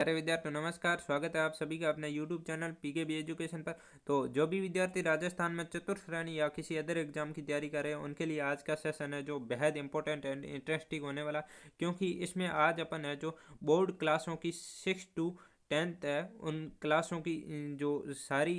अरे विद्यार्थियों नमस्कार, स्वागत है आप सभी का अपने YouTube चैनल पीकेबी एजुकेशन पर। तो जो भी विद्यार्थी राजस्थान में चतुर्थ श्रेणी या किसी अदर एग्जाम की तैयारी कर रहे हैं उनके लिए आज का सेशन है जो बेहद इंपॉर्टेंट एंड इंटरेस्टिंग होने वाला, क्योंकि इसमें आज अपन है जो बोर्ड क्लासों की 6 to 10th है उन क्लासों की जो सारी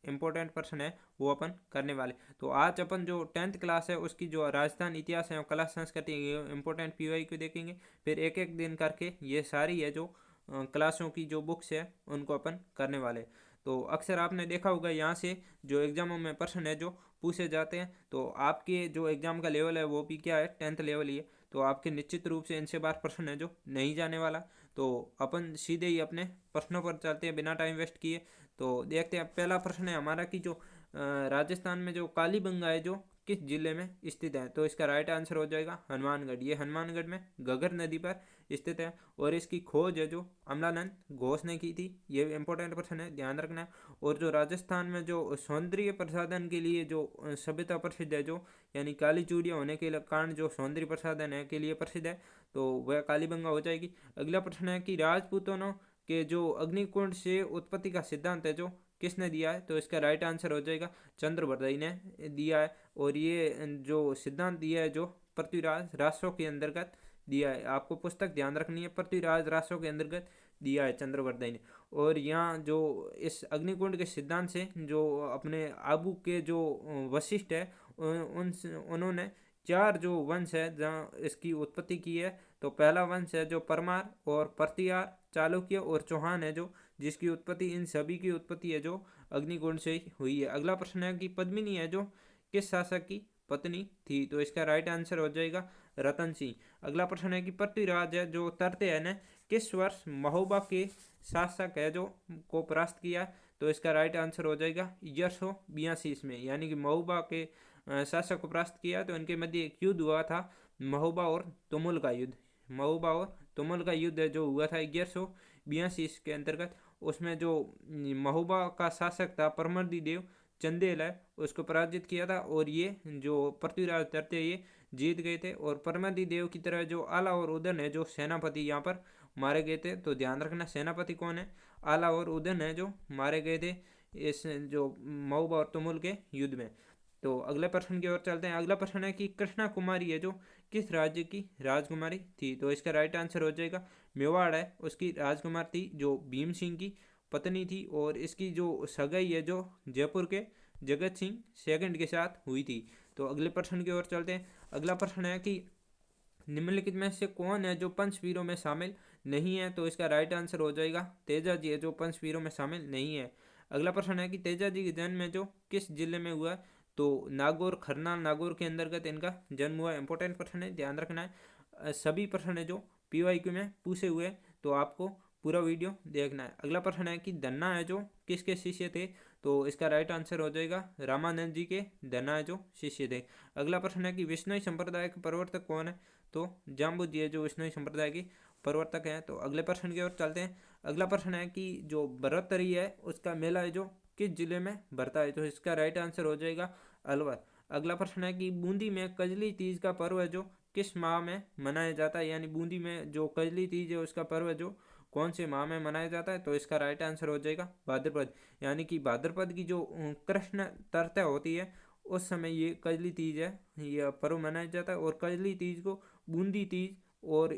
इम्पोर्टेंट पर्सन है वो अपन करने वाले। तो आज अपन जो 10th क्लास है उसकी जो राजस्थान इतिहास है और कला संस्कृति इंपॉर्टेंट पीवाई को देखेंगे। फिर एक एक दिन करके ये सारी है जो क्लासों की जो बुक्स है उनको अपन करने वाले। तो अक्सर आपने देखा होगा यहाँ से जो एग्जामों में प्रश्न है जो पूछे जाते हैं, तो आपके जो एग्जाम का लेवल है वो भी क्या है, 10th लेवल ही है। तो आपके निश्चित रूप से इनसे बार प्रश्न है जो नहीं जाने वाला। तो अपन सीधे ही अपने प्रश्नों पर चलते हैं बिना टाइम वेस्ट किए। तो देखते हैं पहला प्रश्न है हमारा कि जो राजस्थान में जो कालीबंगा है जो किस जिले में स्थित है। तो इसका राइट आंसर हो जाएगा हनुमानगढ़। ये हनुमानगढ़ में घग्गर नदी पर स्थित है और इसकी खोज है जो अमलानंद घोष ने की थी। ये इंपॉर्टेंट प्रश्न है, ध्यान रखना है। और जो राजस्थान में जो सौंदर्य प्रसाधन के लिए जो सभ्यता प्रसिद्ध है जो यानी काली चूड़ियाँ होने के कारण जो सौंदर्य प्रसाधन है के लिए प्रसिद्ध है, तो वह कालीबंगा हो जाएगी। अगला प्रश्न है कि राजपूतों के जो अग्निकुंड से उत्पत्ति का सिद्धांत है जो किसने दिया है। तो इसका राइट आंसर हो जाएगा चंद्रवर्धई ने दिया है। और ये जो सिद्धांत दिया है जो पृथ्वीराज रासो के अंतर्गत दिया है। आपको पुस्तक ध्यान रखनी है, पृथ्वीराज रासो के अंतर्गत दिया है चंद्रवर्धई ने। और यहाँ जो इस अग्निकुंड के सिद्धांत से जो अपने आबू के जो वशिष्ठ है उन उन्होंने 4 जो वंश है जहाँ इसकी उत्पत्ति की है। तो पहला वंश है जो परमार और प्रतिहार चालुक्य और चौहान है जो जिसकी उत्पत्ति इन सभी की उत्पत्ति है जो अग्निकुंड से ही हुई है। अगला प्रश्न है कि पद्मिनी है जो किस शासक की पत्नी थी। तो इसका राइट आंसर हो जाएगा रतन सिंह। अगला प्रश्न है कि पृथ्वीराज है जो तरते है ने किस वर्ष महोबा के शासक है जो को परास्त किया। तो इसका राइट आंसर हो जाएगा 1182 में, यानी कि महोबा के शासक को परास्त किया। तो इनके मध्य एक युद्ध हुआ था, महोबा और तुमुल का युद्ध। महोबा और तुमुल का युद्ध जो हुआ था 1182 के अंतर्गत, उसमें जो महोबा का शासक था परमर्दी देव चंदेल है उसको पराजित किया था। और ये जो पृथ्वीराज तरते ये जीत गए थे। और परमदी देव की तरह जो आला और उदयन है जो सेनापति यहाँ पर मारे गए थे। तो ध्यान रखना सेनापति कौन है, आला और उदयन है जो मारे गए थे इस जो मऊबा और तुमुल के युद्ध में। तो अगले प्रश्न की ओर चलते हैं। अगला प्रश्न है कि कृष्णा कुमारी है जो किस राज्य की राजकुमारी थी। तो इसका राइट आंसर हो जाएगा मेवाड़ है उसकी राजकुमार थी जो भीम सिंह की पत्नी थी। और इसकी जो सगाई है जो जयपुर के जगत सिंह सेकंड के साथ हुई थी। तो अगले प्रश्न की ओर चलते हैं। अगला प्रश्न है कि निम्नलिखित में से कौन है जो पंचवीरों में शामिल नहीं है। तो इसका राइट आंसर हो जाएगा तेजा जी है जो पंचवीरों में शामिल नहीं है। अगला प्रश्न है कि तेजा जी के जन्म में जो किस जिले में हुआ। तो नागौर खरनाल नागौर के अंतर्गत इनका जन्म हुआ। इंपॉर्टेंट प्रश्न है, ध्यान रखना है। सभी प्रश्न है जो पीवाईक्यू में पूछे हुए, तो आपको पूरा वीडियो देखना है। अगला प्रश्न है कि धन्ना है जो किसके शिष्य थे। तो इसका राइट आंसर हो जाएगा रामानंद जी के धन्ना है जो शिष्य थे। अगला प्रश्न है कि विष्णु संप्रदाय के प्रवर्तक कौन है। तो जाम्बू जी है जो विष्णु संप्रदाय के प्रवर्तक हैं। तो अगले प्रश्न की ओर चलते हैं। अगला प्रश्न है कि जो बरतरी है उसका मेला है जो किस जिले में भरता है। तो इसका राइट आंसर हो जाएगा अलवर। अगला प्रश्न है कि बूंदी में कजली तीज का पर्व है जो किस माह में मनाया जाता है। यानी बूंदी में जो कजली तीज है उसका पर्व है जो कौन से माह में मनाया जाता है। तो इसका राइट आंसर हो जाएगा भाद्रपद। यानी कि भाद्रपद की जो कृष्ण तृतीया होती है उस समय ये कजली तीज है यह पर्व मनाया जाता है। और कजली तीज को बूंदी तीज और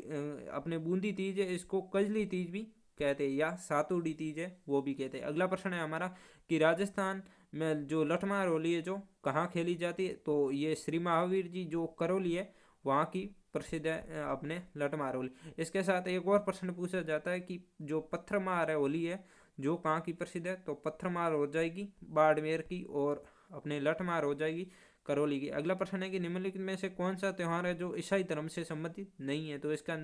अपने बूंदी तीज है इसको कजली तीज भी कहते हैं या सातुड़ी तीज है वो भी कहते हैं। अगला प्रश्न है हमारा कि राजस्थान में जो लठमार होली है जो कहाँ खेली जाती है। तो ये श्री महावीर जी जो करौली है वहाँ की प्रसिद्ध है अपने लठमार होली। इसके साथ एक और प्रश्न पूछा जाता है कि जो पत्थरमार है होली है जो कहाँ की प्रसिद्ध है। तो पत्थरमार हो जाएगी बाड़मेर की और अपने लठमार हो जाएगी करौली की। अगला प्रश्न है कि निम्नलिखित में से कौन सा त्यौहार है जो ईसाई धर्म से संबंधित नहीं है। तो इसका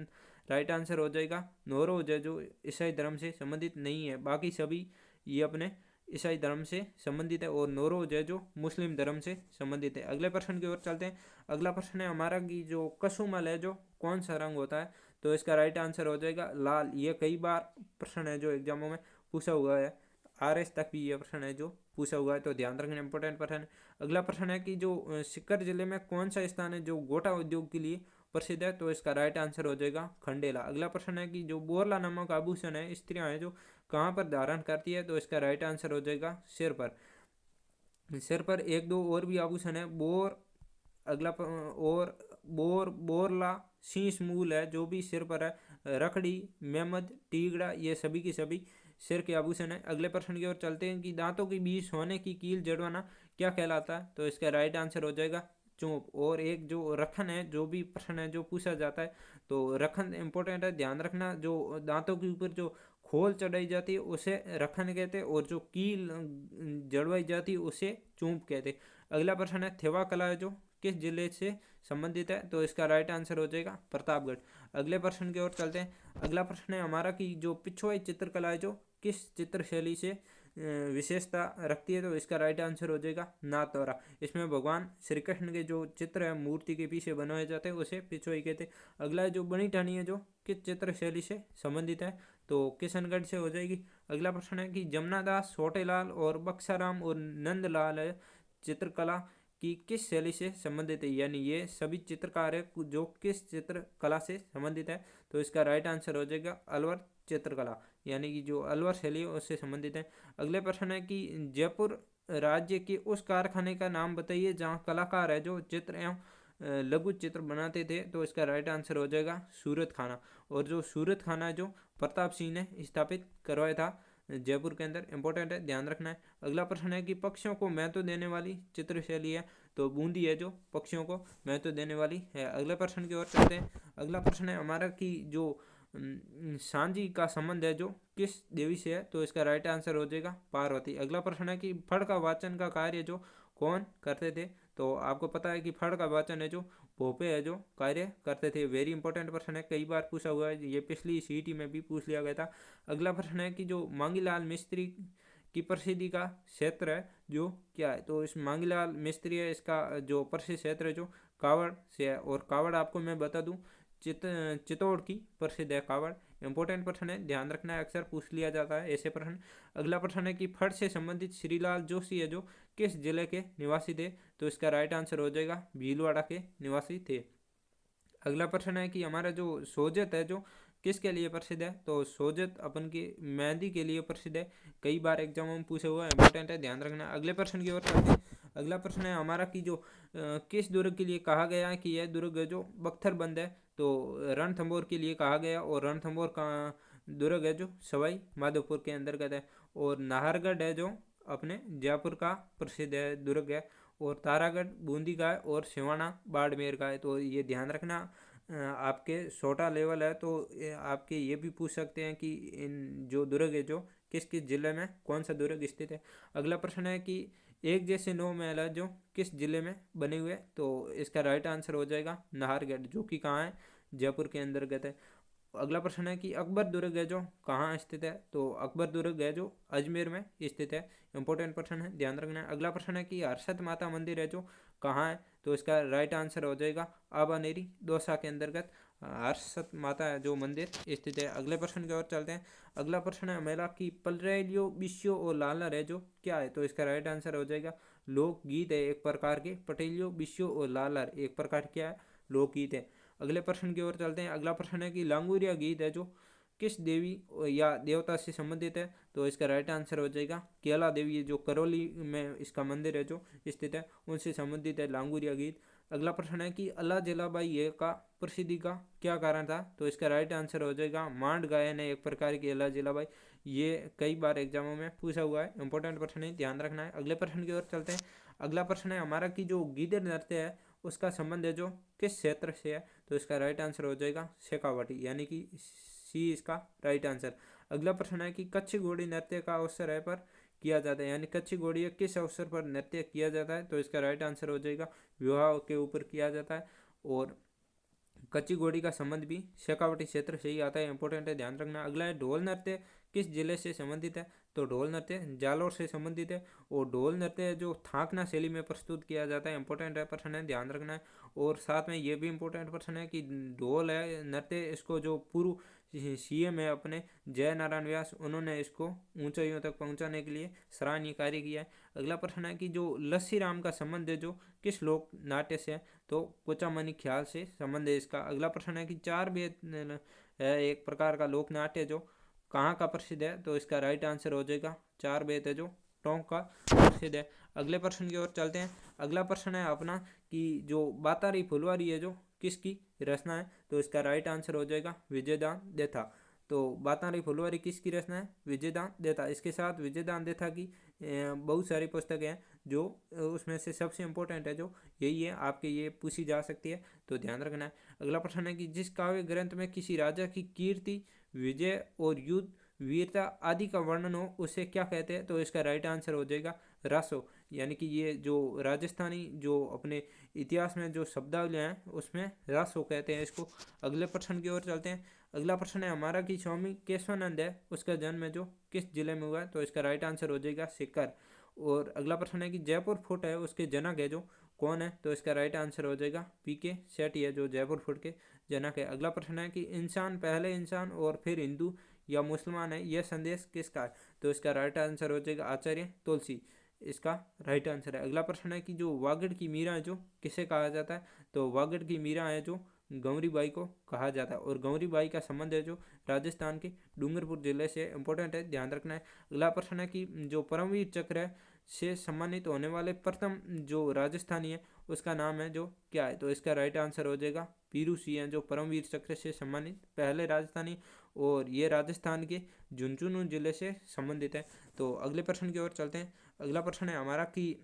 राइट आंसर हो जाएगा नौरोज है जो ईसाई धर्म से संबंधित नहीं है। बाकी सभी ये अपने ईसाई धर्म से संबंधित है और नौरोज है जो मुस्लिम धर्म से संबंधित है। अगले प्रश्न की ओर चलते हैं। अगला प्रश्न है हमारा कि जो कसुमल है जो कौन सा रंग होता है। तो इसका राइट आंसर हो जाएगा लाल। ये कई बार प्रश्न है जो एग्जामों में पूछा हुआ है, RS तक भी ये प्रश्न है जो पूछा हुआ है, तो ध्यान रखना इंपॉर्टेंट प्रश्न है। अगला प्रश्न है कि जो सीकर जिले में कौन सा स्थान है जो गोटा उद्योग के लिए प्रसिद्ध है? तो इसका राइट आंसर हो जाएगा खंडेला। अगला प्रश्न है कि जो बोरला नामक आभूषण है स्त्रियां हैं जो कहाँ पर धारण करती है? तो इसका राइट आंसर हो जाएगा सिर पर। सिर पर एक दो और भी आभूषण है बोर, अगला और बोरला, शीश मूल है जो भी सिर पर है, रखड़ी, मेमद, टीगड़ा, ये सभी की सभी सिर के आभूषण है। अगले प्रश्न की ओर चलते हैं कि दांतों के बीच सोने की कील जड़वाना क्या कहलाता है? तो इसका राइट आंसर हो जाएगा चोंप। और एक जो रखन है, जो भी प्रश्न है जो पूछा जाता है तो रखन इंपॉर्टेंट है, ध्यान रखना। जो दांतों के ऊपर जो खोल चढ़ाई जाती है उसे रखन कहते हैं और जो कील जड़वाई जाती है उसे चोंप कहते हैं। अगला प्रश्न है थेवा कला है जो किस जिले से संबंधित है? तो इसका राइट आंसर हो जाएगा प्रतापगढ़। अगले प्रश्न की ओर चलते हैं। अगला प्रश्न है हमारा कि जो पिछवाई चित्रकला है जो किस चित्रशैली से विशेषता रखती है? तो इसका राइट आंसर हो जाएगा नाथद्वारा। इसमें भगवान श्री कृष्ण के जो चित्र है मूर्ति के पीछे बनवाए जाते हैं उसे पिछवाई कहते हैं। अगला है जो बनी ठानी है जो किस चित्रशैली से संबंधित है? तो किशनगढ़ से हो जाएगी। अगला प्रश्न है कि जमुनादास, छोटेलाल और बक्साराम और नंदलाल है चित्रकला की किस शैली से संबंधित है? यानी ये सभी चित्रकार है जो किस चित्रकला से संबंधित है? तो इसका राइट आंसर हो जाएगा अलवर चित्रकला, यानी कि जो अलवर शैली है उससे संबंधित है। अगले प्रश्न है कि जयपुर राज्य के उस कारखाने का नाम बताइए जहाँ कलाकार है जो चित्र एवं लघु चित्र बनाते थे? तो इसका राइट आंसर हो जाएगा सूरत खाना। और जो सूरत खाना है जो प्रताप सिंह ने स्थापित करवाया था जयपुर के अंदर, इंपॉर्टेंट है, ध्यान रखना है। अगला प्रश्न है कि पक्षियों को महत्व देने वाली चित्रशैली है? तो बूंदी है जो पक्षियों को महत्व देने वाली है। अगले प्रश्न की ओर चलते हैं। अगला प्रश्न है हमारा कि जो सांझी का संबंध है जो किस देवी से है? तो इसका राइट आंसर हो जाएगा पार्वती। अगला प्रश्न है कि फड़ का वाचन का कार्य जो कौन करते थे? तो आपको पता है कि फड़ का वाचन है जो भोपे है जो कार्य करते थे। वेरी इंपॉर्टेंट प्रश्न है, कई बार पूछा हुआ है, ये पिछली सीटी में भी पूछ लिया गया था। अगला प्रश्न है कि जो मांगीलाल मिस्त्री की प्रसिद्धि का क्षेत्र है जो क्या है? तो इस मांगीलाल मिस्त्री है इसका जो प्रसिद्ध क्षेत्र है जो कावड़ से है। और कावड़ आपको मैं बता दूं चित्तौड़ की प्रसिद्ध है कावड़। इंपॉर्टेंट प्रश्न है, ध्यान रखना है, अक्सर पूछ लिया जाता है ऐसे प्रश्न। अगला प्रश्न है कि फड़ से संबंधित श्रीलाल जोशी है जो किस जिले के निवासी थे? तो इसका राइट आंसर हो जाएगा भीलवाड़ा के निवासी थे। अगला प्रश्न है कि हमारा जो सोजत है जो किसके लिए प्रसिद्ध है? तो सोजत अपन की मेहंदी के लिए प्रसिद्ध है, कई बार एग्जाम में पूछे हुआ है, इंपॉर्टेंट है, ध्यान रखना। अगले प्रश्न की ओर चलते हैं। अगला प्रश्न है हमारा कि जो किस दुर्ग के लिए कहा गया है कि यह दुर्ग जो बख्तरबंद है? तो रणथंभौर के लिए कहा गया, और रणथंभौर का दुर्ग है जो सवाई माधोपुर के अंतर्गत है। और नाहरगढ़ है जो अपने जयपुर का प्रसिद्ध है दुर्ग है। और तारागढ़ बूंदी का है, और सिवाना बाड़मेर का है। तो ये ध्यान रखना, आपके छोटा लेवल है तो आपके ये भी पूछ सकते हैं कि इन जो दुर्ग है जो किस किस जिले में कौन सा दुर्ग स्थित है। अगला प्रश्न है कि एक जैसे 9 महल है जो किस जिले में बने हुए? तो इसका राइट आंसर हो जाएगा नाहरगढ़, जो कि कहाँ है? जयपुर के अंतर्गत है। अगला प्रश्न है कि अकबर दुर्ग है जो कहाँ स्थित है? तो अकबर दुर्ग है जो अजमेर में स्थित है। इंपॉर्टेंट प्रश्न है, ध्यान रखना है। अगला प्रश्न है कि हर्षद माता मंदिर है जो कहाँ है? तो इसका राइट आंसर हो जाएगा आबानेरी दौसा के अंतर्गत हर्षद माता जो मंदिर स्थित है। अगले प्रश्न की ओर चलते हैं। अगला प्रश्न है मेला की पलरेलियो बिस्यो और लालर है जो क्या है? तो इसका राइट आंसर हो जाएगा लोकगीत है एक प्रकार के। पटेलियो बिस्यो और लालर एक प्रकार क्या है? लोकगीत है। अगले प्रश्न की ओर चलते हैं। अगला प्रश्न है कि लांगुरिया गीत है जो किस देवी या देवता से संबंधित है? तो इसका राइट आंसर हो जाएगा केला देवी, जो करौली में इसका मंदिर है जो स्थित है, उनसे संबंधित है लांगुरिया गीत। अगला प्रश्न है कि अल्लाह जलाबाई ये का प्रसिद्धि का क्या कारण था? तो इसका राइट आंसर हो जाएगा मांड गायन है एक प्रकार की अल्लाह जलाबाई। ये कई बार एग्जामों में पूछा हुआ है, इंपॉर्टेंट प्रश्न है, ध्यान रखना है। अगले प्रश्न की ओर चलते हैं। अगला प्रश्न है हमारा कि जो गीदड़ नृत्य है उसका संबंध है जो किस क्षेत्र से है? तो इसका राइट आंसर हो जाएगा शेखावाटी, यानी कि सी इसका राइट आंसर। अगला प्रश्न है कि कच्ची घोड़ी नृत्य का अवसर है पर किया जाता है, यानी कच्ची घोड़ी किस अवसर पर नृत्य किया जाता है? तो इसका राइट आंसर हो जाएगा विवाह के ऊपर किया जाता है। और कच्ची घोड़ी का संबंध भी शेखावाटी क्षेत्र से ही आता है, इंपॉर्टेंट है, ध्यान रखना। अगला है ढोल नृत्य किस जिले से संबंधित है? तो ढोल नृत्य जालौर से संबंधित है। और ढोल नृत्य जो थाकना शैली में प्रस्तुत किया जाता है, इंपॉर्टेंट है प्रश्न है, ध्यान रखना है। और साथ में ये भी इंपॉर्टेंट प्रश्न है कि ढोल है नृत्य, इसको जो पूर्व सीएम है अपने जय नारायण व्यास, उन्होंने इसको ऊंचाइयों तक पहुंचाने के लिए सराहनीय कार्य किया है। अगला प्रश्न है कि जो लस्सी राम का संबंध है जो किस लोक नाट्य से है, तो कुचामनी ख्याल से संबंध है इसका। अगला प्रश्न है कि चार बेद है एक प्रकार का लोक नाट्य जो कहाँ का प्रसिद्ध है, तो इसका राइट आंसर हो जाएगा चार बेद है जो टोंक का प्रसिद्ध है। अगले प्रश्न की ओर चलते हैं। अगला प्रश्न है अपना कि जो बातारी फुलवारी है जो किसकी रचना है, तो इसका राइट आंसर हो जाएगा विजयदान देथा। तो बातारी फुलवारी किसकी रचना है, विजयदान देथा। इसके साथ विजयदान देथा की बहुत सारी पुस्तकें हैं जो उसमें से सबसे इम्पोर्टेंट है जो यही है, आपके ये पूछी जा सकती है, तो ध्यान रखना है। अगला प्रश्न है कि जिस काव्य ग्रंथ में किसी राजा की कीर्ति, विजय और युद्ध, वीरता आदि का वर्णन हो उसे क्या कहते हैं, तो इसका राइट आंसर हो जाएगा रासो। यानी कि ये जो राजस्थानी जो अपने इतिहास में जो शब्दावलियाँ हैं उसमें रासो कहते हैं इसको। अगले प्रश्न की ओर चलते हैं। अगला प्रश्न है हमारा कि स्वामी केशवानंद है उसका जन्म है जो किस जिले में हुआ है, तो इसका राइट आंसर हो जाएगा सीकर। और अगला प्रश्न है कि जयपुर फुट है उसके जनक है जो कौन है, तो इसका राइट आंसर हो जाएगा पीके सेठी है जो जयपुर फुट के जनक है। अगला प्रश्न है कि इंसान पहले इंसान और फिर हिंदू या मुसलमान है, यह संदेश किसका है, तो इसका राइट आंसर हो जाएगा आचार्य तुलसी, इसका राइट आंसर है। अगला प्रश्न है कि जो वागड़ की मीरा है जो किसे कहा जाता है, तो वागड़ की मीरा है जो गौरी बाई को कहा जाता है। और गौरी बाई का संबंध है जो राजस्थान के डूंगरपुर जिले से इंपॉर्टेंट है, ध्यान रखना है। अगला प्रश्न है कि जो परमवीर चक्र है से सम्मानित होने वाले प्रथम जो राजस्थानी है उसका नाम है जो क्या है, तो इसका राइट आंसर हो जाएगा पीरू सिंह है जो परमवीर चक्र से सम्मानित पहले राजस्थानी, और ये राजस्थान के झुंझुनू जिले से संबंधित है। तो अगले प्रश्न की ओर चलते हैं। अगला प्रश्न है हमारा कि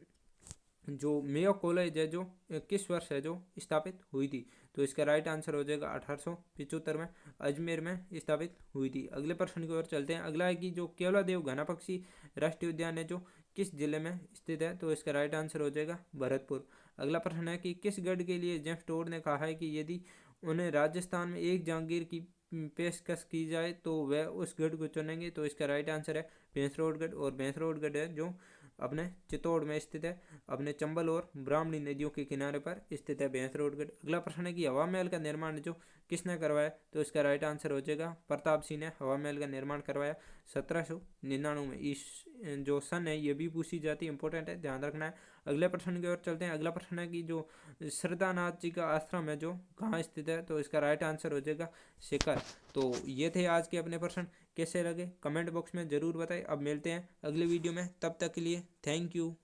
जो मेयो कॉलेज है जो किस वर्ष है जो स्थापित हुई थी, तो इसका राइट आंसर हो जाएगा 1875 में अजमेर में स्थापित हुई थी। अगले प्रश्न की ओर चलते हैं। अगला है कि जो केवलादेव घना पक्षी राष्ट्रीय उद्यान है जो किस जिले में स्थित है, तो इसका राइट आंसर हो जाएगा भरतपुर। अगला प्रश्न है कि किस गढ़ के लिए जेम्स टोड ने कहा है कि यदि उन्हें राजस्थान में एक जहांगीर की पेशकश की जाए तो वह उस गढ़ को चुनेंगे, तो इसका राइट आंसर है भैंसरोडगढ़। और भैंसरोडगढ़ है जो अपने चित्तौड़ में स्थित है, अपने चंबल और ब्राह्मणी नदियों के किनारे पर स्थित है भैंसरोडगढ़। अगला प्रश्न है कि हवा महल का निर्माण जो किसने करवाया, तो इसका राइट आंसर हो जाएगा प्रताप सिंह ने हवा महल का निर्माण करवाया 1799 में। इस जो सन है ये भी पूछी जाती है, इंपॉर्टेंट है, ध्यान रखना है। अगले प्रश्न की ओर चलते हैं। अगला प्रश्न है कि जो श्रद्धानाथ जी का आश्रम है जो कहाँ स्थित है, तो इसका राइट आंसर हो जाएगा सीकर। तो ये थे आज के अपने प्रश्न, कैसे लगे कमेंट बॉक्स में ज़रूर बताएं। अब मिलते हैं अगले वीडियो में, तब तक के लिए थैंक यू।